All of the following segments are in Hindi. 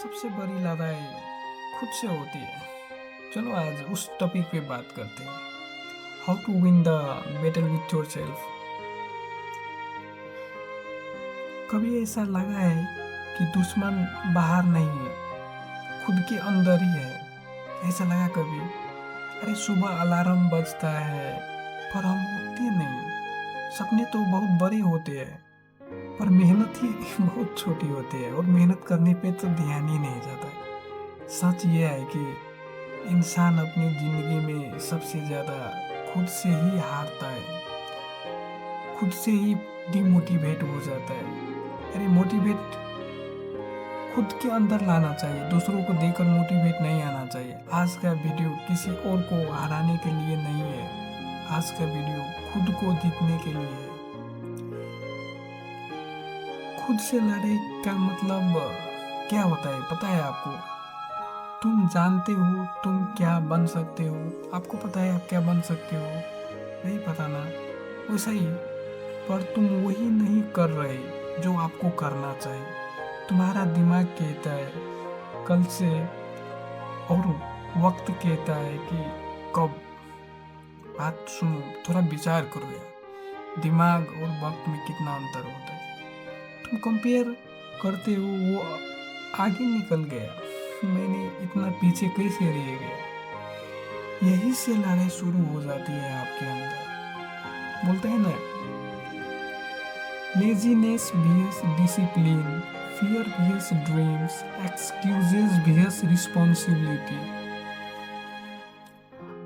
सबसे बड़ी लड़ाई खुद से होती है। चलो आज उस टॉपिक पे बात करते हैं, how to win the battle with yourself. कभी ऐसा लगा है कि दुश्मन बाहर नहीं है, खुद के अंदर ही है? ऐसा लगा कभी? अरे सुबह अलार्म बजता है पर हम उठते नहीं। सपने तो बहुत बड़े होते हैं पर मेहनत ही बहुत छोटी होती है, और मेहनत करने पे तो ध्यान ही नहीं जाता है। सच ये है कि इंसान अपनी जिंदगी में सबसे ज़्यादा खुद से ही हारता है, खुद से ही डिमोटिवेट हो जाता है। अरे मोटिवेट खुद के अंदर लाना चाहिए, दूसरों को देखकर मोटिवेट नहीं आना चाहिए। आज का वीडियो किसी और को हराने के लिए नहीं है, आज का वीडियो खुद को जीतने के लिए है। खुद से लड़ाई का मतलब क्या होता है पता है आपको? तुम जानते हो तुम क्या बन सकते हो, आपको पता है आप क्या बन सकते हो? नहीं पता ना, वैसा ही। पर तुम वही नहीं कर रहे जो आपको करना चाहिए। तुम्हारा दिमाग कहता है कल से, और वक्त कहता है कि कब। बात सुनो, थोड़ा विचार करो यार, दिमाग और वक्त में कितना अंतर होता है। तुम कंपेयर करते हो, वो आगे निकल गया, मैंने इतना पीछे कैसे रह गया। यही से लड़ाई शुरू हो जाती है आपके अंदर। बोलते हैं ना, laziness vs discipline, fear vs dreams, excuses vs responsibility.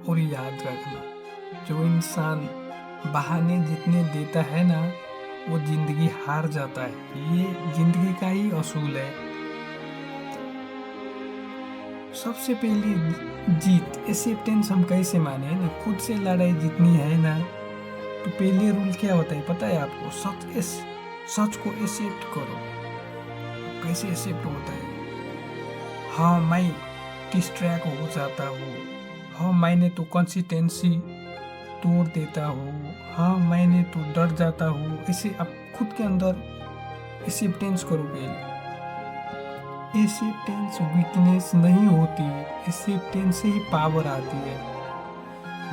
और याद रखना, जो इंसान बहाने जितने देता है ना, वो जिंदगी हार जाता है। ये जिंदगी का ही असूल है। सबसे पहली जीत एक्सेप्टेंस हम कैसे माने ना, खुद से लड़ाई जीतनी है ना, तो पहले रूल क्या होता है पता है आपको? सच को एक्सेप्ट करो। कैसे एक्सेप्ट होता है? हाँ मैं डिस्ट्रैक्ट हो जाता हूँ, हाँ मैंने तो कंसिस्टेंसी तोड़ देता हूँ, हाँ मैंने तो डर जाता हूँ। ऐसे आप खुद के अंदर एक्सेप्टेंस करो पहले। एक्सेप्टेंस वीकनेस नहीं होती, एक्सेप्टेंस से ही पावर आती है।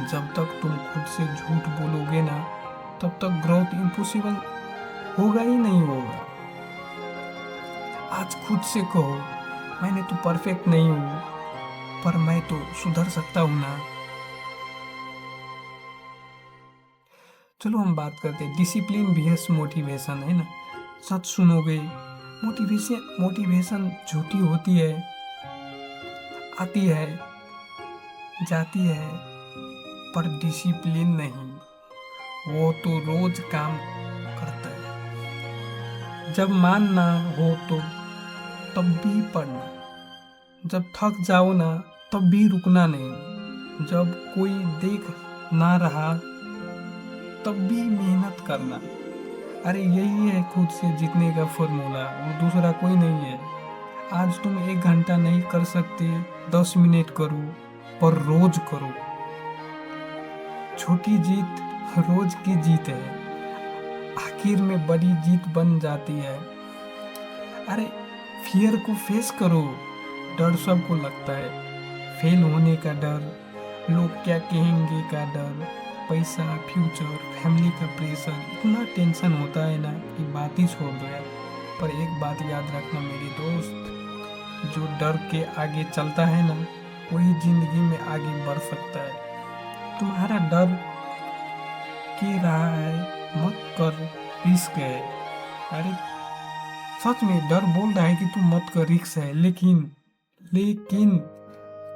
जब तक तुम खुद से झूठ बोलोगे ना, तब तक ग्रोथ इम्पॉसिबल होगा ही नहीं होगा। आज खुद से कहो, मैंने तो परफेक्ट नहीं हूँ पर मैं तो सुधर सकता हूँ ना। चलो हम बात करते हैं डिसिप्लिन vs मोटिवेशन, है ना। सच सुनोगे, मोटिवेशन झूठी होती है, आती है जाती है, पर डिसिप्लिन नहीं, वो तो रोज काम करता है। जब मानना हो तो तब भी पढ़ना, जब थक जाओ ना तब भी रुकना नहीं, जब कोई देख ना रहा तब भी मेहनत करना। अरे यही है खुद से जीतने का फॉर्मूला, और दूसरा कोई नहीं है। आज तुम 1 घंटा नहीं कर सकते, 10 मिनट करो, पर रोज करो। छोटी जीत रोज की जीत है, आखिर में बड़ी जीत बन जाती है। अरे फियर को फेस करो। डर सबको लगता है, फेल होने का डर, लोग क्या कहेंगे का डर, पैसा, फ्यूचर, फैमिली का प्रेशर, इतना टेंशन होता है ना कि बात ही छोड़ दो यार। पर एक बात याद रखना मेरे दोस्त, जो डर के आगे चलता है ना, वही जिंदगी में आगे बढ़ सकता है। तुम्हारा डर के रहा है मत कर, रिस्क है। अरे सच में डर बोल रहा है कि तुम मत कर, रिस्क है, लेकिन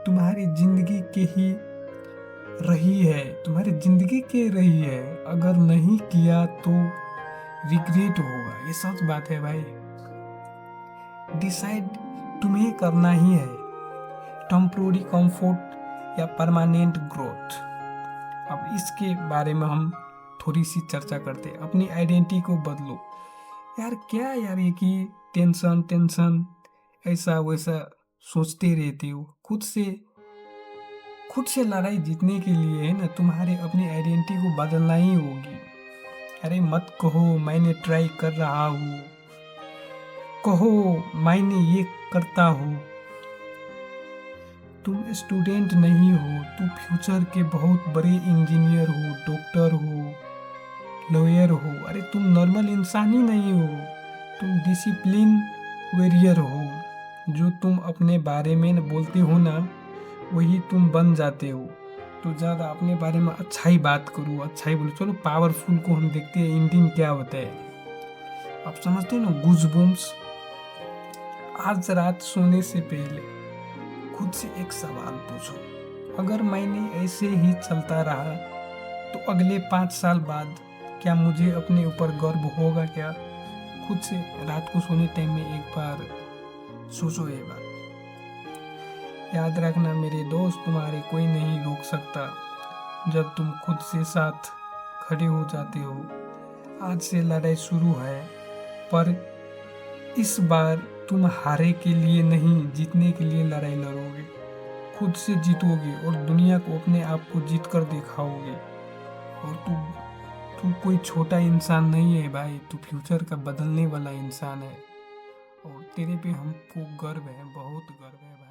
तुम्हारी जिंदगी के ही रही है, तुम्हारी जिंदगी के रही है। अगर नहीं किया तो रिग्रेट होगा, ये सच बात है भाई। डिसाइड तुम्हें करना ही है, टेम्पोररी कंफर्ट या परमानेंट ग्रोथ। अब इसके बारे में हम थोड़ी सी चर्चा करते हैं। अपनी आइडेंटिटी को बदलो। यार क्या यार, ये कि टेंशन ऐसा वैसा सोचते रहते हो। खुद से लड़ाई जीतने के लिए है ना, तुम्हारे अपनी आइडेंटिटी को बदलना ही होगी। अरे मत कहो मैंने ट्राई कर रहा हूँ, कहो मायने ये करता हो। तुम स्टूडेंट नहीं हो, तुम फ्यूचर के बहुत बड़े इंजीनियर हो, डॉक्टर हो, लॉयर हो। अरे तुम नॉर्मल इंसान ही नहीं हो, तुम डिसिप्लिन वॉरियर हो। जो तुम अपने बारे में बोलते हो ना, वही तुम बन जाते हो। तो ज़्यादा अपने बारे में अच्छा ही बात करो, अच्छा ही बोलो। चलो पावरफुल को हम देखते हैं इंडियन क्या होता है। आप समझते हो ना, गूज़बम्प्स। आज रात सोने से पहले खुद से एक सवाल पूछो, अगर मैंने ऐसे ही चलता रहा तो अगले 5 साल बाद क्या मुझे अपने ऊपर गर्व होगा क्या? खुद से रात को सोने टाइम में एक बार सोचो ये बात। याद रखना मेरे दोस्त, तुम्हारे कोई नहीं रोक सकता जब तुम खुद से साथ खड़े हो जाते हो। आज से लड़ाई शुरू है, पर इस बार तुम हारे के लिए नहीं, जीतने के लिए लड़ाई लड़ोगे। खुद से जीतोगे और दुनिया को अपने आप को जीत कर दिखाओगे। और तू कोई छोटा इंसान नहीं है भाई, तू फ्यूचर का बदलने वाला इंसान है। और तेरे पे हमको गर्व है, बहुत गर्व है भाई।